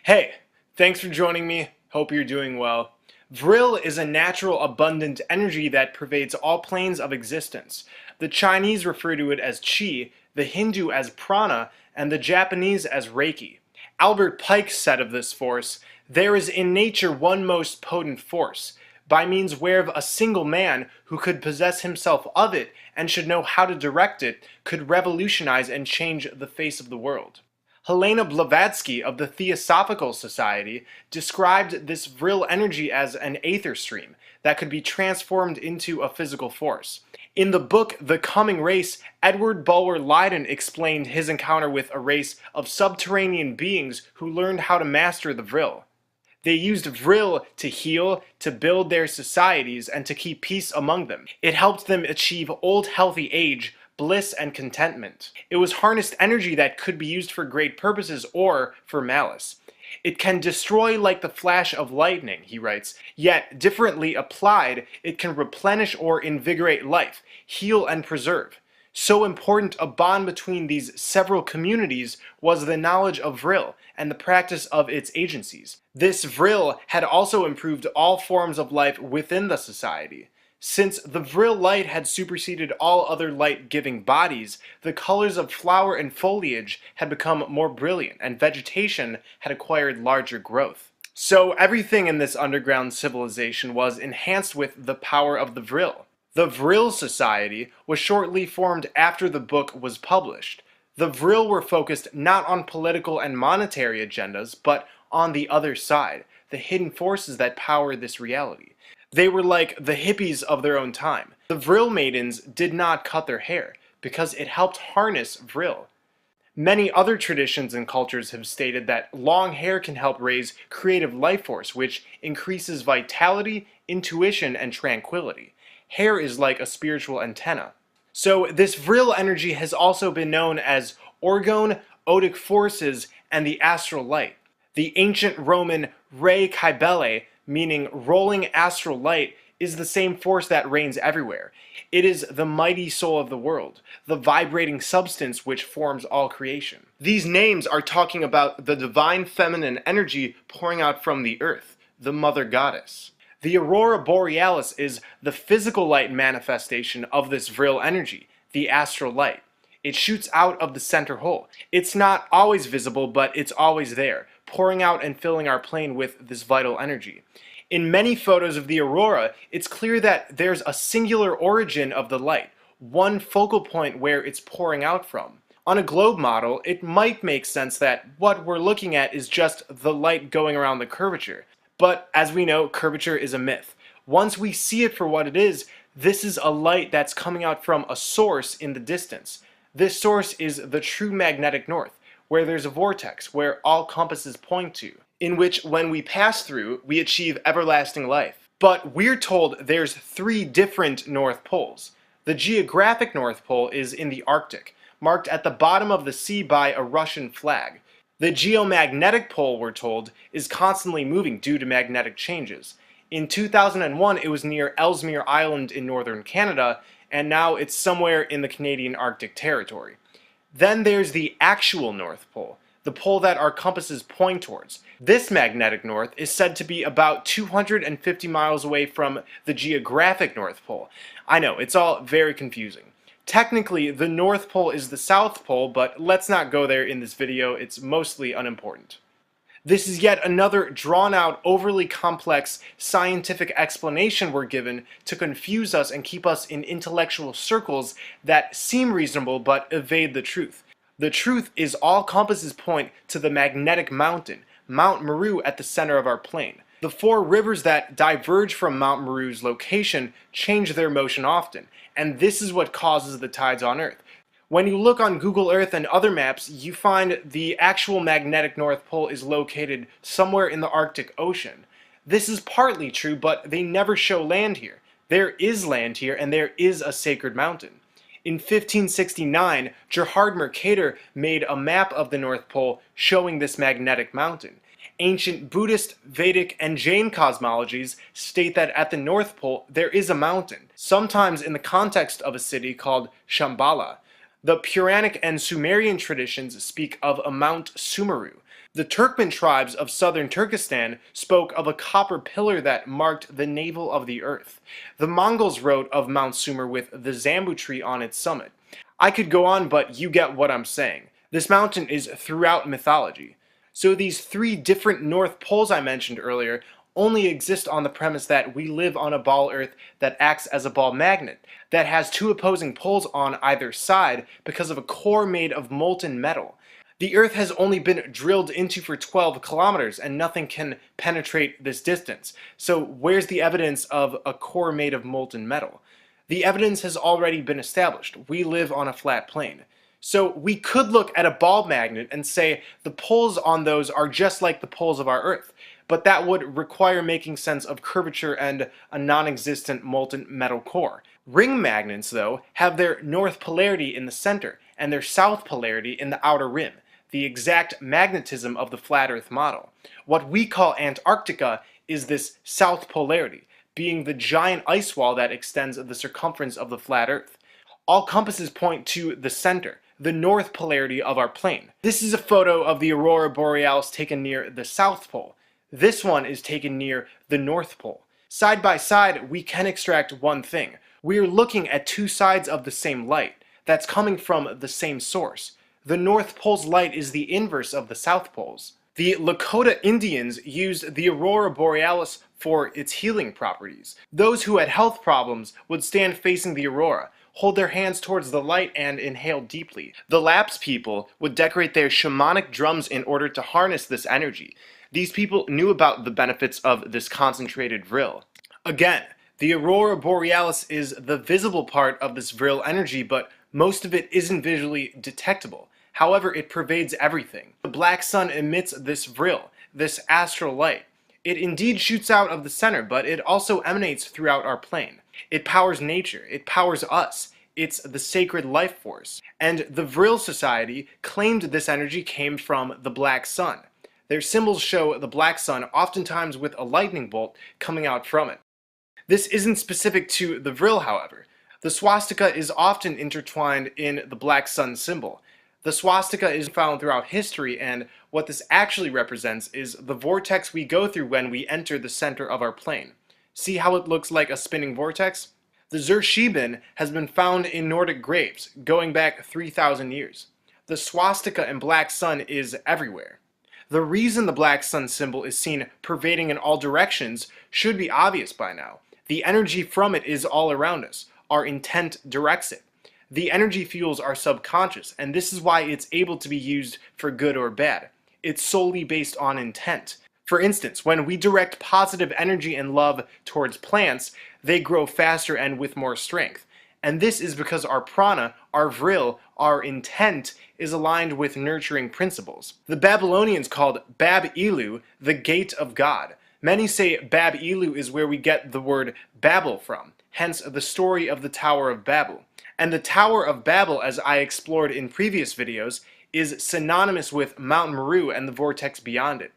Hey, thanks for joining me. Hope you're doing well. Vril is a natural, abundant energy that pervades all planes of existence. The Chinese refer to it as qi, the Hindu as prana, and the Japanese as reiki. Albert Pike said of this force, "There is in nature one most potent force, by means whereof a single man, who could possess himself of it, and should know how to direct it, could revolutionize and change the face of the world." Helena Blavatsky of the Theosophical Society described this vril energy as an aether stream that could be transformed into a physical force. In the book The Coming Race, Edward Bulwer Lytton explained his encounter with a race of subterranean beings who learned how to master the vril. They used vril to heal, to build their societies, and to keep peace among them. It helped them achieve old healthy age, bliss, and contentment. It was harnessed energy that could be used for great purposes or for malice. It can destroy like the flash of lightning, he writes, yet differently applied, it can replenish or invigorate life, heal and preserve. So important a bond between these several communities was the knowledge of vril and the practice of its agencies. This vril had also improved all forms of life within the society. Since the vril light had superseded all other light-giving bodies, the colors of flower and foliage had become more brilliant, and vegetation had acquired larger growth. So everything in this underground civilization was enhanced with the power of the vril. The Vril Society was shortly formed after the book was published. The vril were focused not on political and monetary agendas, but on the other side, the hidden forces that power this reality. They were like the hippies of their own time. The vril maidens did not cut their hair, because it helped harness vril. Many other traditions and cultures have stated that long hair can help raise creative life force, which increases vitality, intuition, and tranquility. Hair is like a spiritual antenna. So this vril energy has also been known as orgone, odic forces, and the astral light. The ancient Roman re caebile, meaning rolling astral light, is the same force that reigns everywhere. It is the mighty soul of the world, the vibrating substance which forms all creation. These names are talking about the divine feminine energy pouring out from the earth, the mother goddess. The aurora borealis is the physical light manifestation of this vril energy, the astral light. It shoots out of the center hole. It's not always visible, but it's always there, pouring out and filling our plane with this vital energy. In many photos of the aurora, it's clear that there's a singular origin of the light, one focal point where it's pouring out from. On a globe model, it might make sense that what we're looking at is just the light going around the curvature. But as we know, curvature is a myth. Once we see it for what it is, this is a light that's coming out from a source in the distance. This source is the true magnetic north, where there's a vortex, where all compasses point to, in which when we pass through, we achieve everlasting life. But we're told there's 3 different North Poles. The geographic North Pole is in the Arctic, marked at the bottom of the sea by a Russian flag. The geomagnetic pole, we're told, is constantly moving due to magnetic changes. In 2001, it was near Ellesmere Island in northern Canada, and now it's somewhere in the Canadian Arctic Territory. Then there's the actual North Pole, the pole that our compasses point towards. This magnetic north is said to be about 250 miles away from the geographic North Pole. I know, it's all very confusing. Technically, the North Pole is the South Pole, but let's not go there in this video, it's mostly unimportant. This is yet another drawn-out, overly complex scientific explanation we're given to confuse us and keep us in intellectual circles that seem reasonable but evade the truth. The truth is all compasses point to the magnetic mountain, Mount Meru, at the center of our plane. The 4 rivers that diverge from Mount Meru's location change their motion often, and this is what causes the tides on Earth. When you look on Google Earth and other maps, you find the actual magnetic North Pole is located somewhere in the Arctic Ocean. This is partly true, but they never show land here. There is land here, and there is a sacred mountain. In 1569, Gerhard Mercator made a map of the North Pole showing this magnetic mountain. Ancient Buddhist, Vedic, and Jain cosmologies state that at the North Pole there is a mountain, sometimes in the context of a city called Shambhala. The Puranic and Sumerian traditions speak of a Mount Sumeru. The Turkmen tribes of southern Turkestan spoke of a copper pillar that marked the navel of the earth. The Mongols wrote of Mount Sumer with the Zambu tree on its summit. I could go on, but you get what I'm saying. This mountain is throughout mythology. So these three different North Poles I mentioned earlier only exist on the premise that we live on a ball Earth that acts as a ball magnet, that has two opposing poles on either side because of a core made of molten metal. The Earth has only been drilled into for 12 kilometers and nothing can penetrate this distance. So where's the evidence of a core made of molten metal? The evidence has already been established. We live on a flat plane. So we could look at a ball magnet and say the poles on those are just like the poles of our Earth, but that would require making sense of curvature and a non-existent molten metal core. Ring magnets, though, have their north polarity in the center and their south polarity in the outer rim, the exact magnetism of the flat Earth model. What we call Antarctica is this south polarity, being the giant ice wall that extends the circumference of the flat Earth. All compasses point to the center, the north polarity of our plane. This is a photo of the aurora borealis taken near the South Pole. This one is taken near the North Pole. Side by side, we can extract one thing. We are looking at two sides of the same light that's coming from the same source. The North Pole's light is the inverse of the South Pole's. The Lakota Indians used the aurora borealis for its healing properties. Those who had health problems would stand facing the aurora, hold their hands towards the light, and inhale deeply. The Lapps people would decorate their shamanic drums in order to harness this energy. These people knew about the benefits of this concentrated vril. Again, the aurora borealis is the visible part of this vril energy, but most of it isn't visually detectable. However, it pervades everything. The black sun emits this vril, this astral light. It indeed shoots out of the center, but it also emanates throughout our plane. It powers nature. It powers us. It's the sacred life force. And the Vril Society claimed this energy came from the black sun. Their symbols show the black sun, oftentimes with a lightning bolt coming out from it. This isn't specific to the Vril, however. The swastika is often intertwined in the black sun symbol. The swastika is found throughout history, and what this actually represents is the vortex we go through when we enter the center of our plane. See how it looks like a spinning vortex? The Zurscheben has been found in Nordic graves, going back 3,000 years. The swastika and black sun is everywhere. The reason the black sun symbol is seen pervading in all directions should be obvious by now. The energy from it is all around us. Our intent directs it. The energy fuels our subconscious, and this is why it's able to be used for good or bad. It's solely based on intent. For instance, when we direct positive energy and love towards plants, they grow faster and with more strength. And this is because our prana, our vril, our intent is aligned with nurturing principles. The Babylonians called Bab-Ilu the gate of God. Many say Bab-Ilu is where we get the word Babel from, hence the story of the Tower of Babel. And the Tower of Babel, as I explored in previous videos, is synonymous with Mount Meru and the vortex beyond it.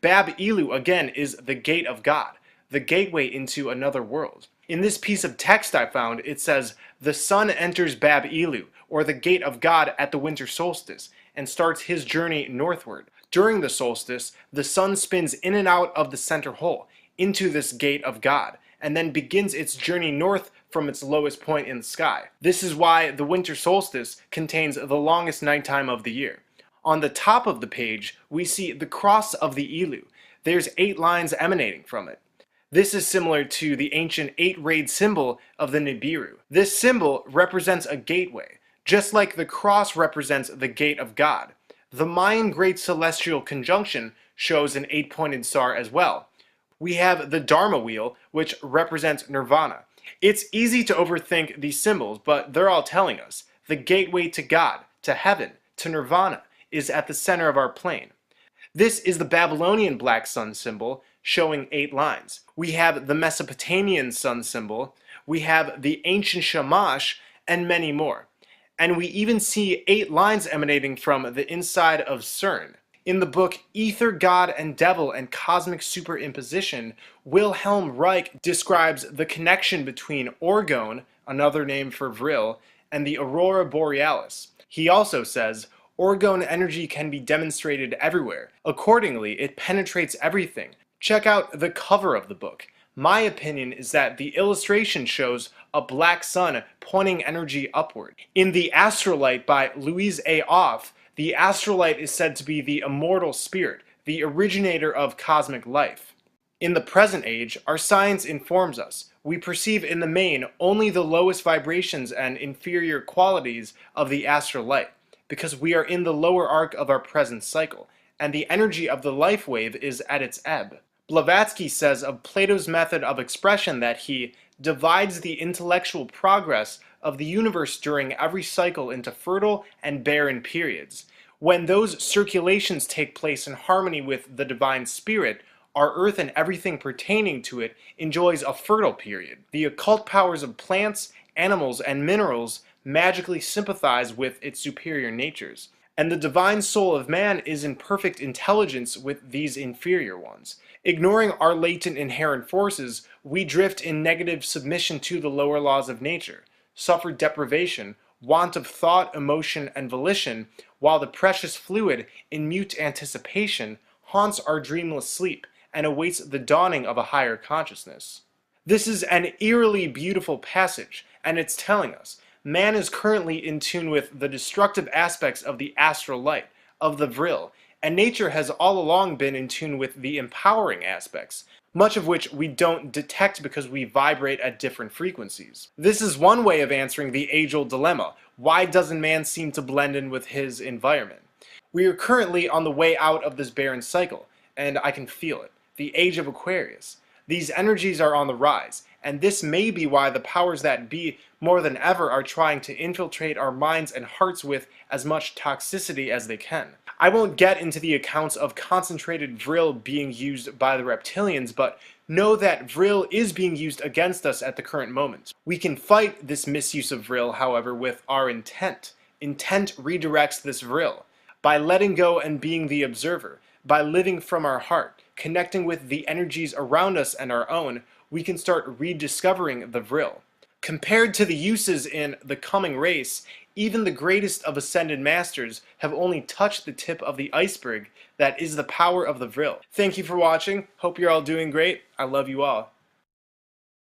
Bab-Ilu, again, is the gate of God, the gateway into another world. In this piece of text I found, it says, "The sun enters Bab-Ilu, or the gate of God, at the winter solstice, and starts his journey northward. During the solstice, the sun spins in and out of the center hole, into this gate of God, and then begins its journey north from its lowest point in the sky. This is why the winter solstice contains the longest nighttime of the year." On the top of the page, we see the cross of the Ilu. There's 8 lines emanating from it. This is similar to the ancient 8-rayed symbol of the Nibiru. This symbol represents a gateway, just like the cross represents the gate of God. The Mayan Great Celestial Conjunction shows an 8-pointed star as well. We have the Dharma wheel, which represents nirvana. It's easy to overthink these symbols, but they're all telling us the gateway to God, to heaven, to nirvana is at the center of our plane. This is the Babylonian black sun symbol, showing 8 lines. We have the Mesopotamian sun symbol, we have the ancient Shamash, and many more. And we even see 8 lines emanating from the inside of CERN. In the book Ether, God and Devil and Cosmic Superimposition, Wilhelm Reich describes the connection between orgone, another name for vril, and the aurora borealis. He also says, Orgone energy can be demonstrated everywhere. Accordingly, it penetrates everything. Check out the cover of the book. My opinion is that the illustration shows a black sun pointing energy upward. In The Astrolight by Louise A. Off, the astrolight is said to be the immortal spirit, the originator of cosmic life. In the present age, our science informs us. We perceive in the main only the lowest vibrations and inferior qualities of the astral light, because we are in the lower arc of our present cycle, and the energy of the life wave is at its ebb. Blavatsky says of Plato's method of expression that he divides the intellectual progress of the universe during every cycle into fertile and barren periods. When those circulations take place in harmony with the divine spirit, our earth and everything pertaining to it enjoys a fertile period. The occult powers of plants, animals, and minerals magically sympathize with its superior natures, and the divine soul of man is in perfect intelligence with these inferior ones. Ignoring our latent inherent forces, we drift in negative submission to the lower laws of nature, suffer deprivation, want of thought, emotion, and volition, while the precious fluid, in mute anticipation, haunts our dreamless sleep and awaits the dawning of a higher consciousness. This is an eerily beautiful passage, and it's telling us man is currently in tune with the destructive aspects of the astral light, of the vril, and nature has all along been in tune with the empowering aspects, much of which we don't detect because we vibrate at different frequencies. This is one way of answering the age-old dilemma: why doesn't man seem to blend in with his environment? We are currently on the way out of this barren cycle, and I can feel it. The age of Aquarius. These energies are on the rise, and this may be why the powers that be more than ever are trying to infiltrate our minds and hearts with as much toxicity as they can. I won't get into the accounts of concentrated vril being used by the reptilians, but know that vril is being used against us at the current moment. We can fight this misuse of vril, however, with our intent. Intent redirects this vril. By letting go and being the observer, by living from our heart, connecting with the energies around us and our own, we can start rediscovering the vril. Compared to the uses in The Coming Race, even the greatest of ascended masters have only touched the tip of the iceberg that is the power of the vril. Thank you for watching. Hope you're all doing great. I love you all.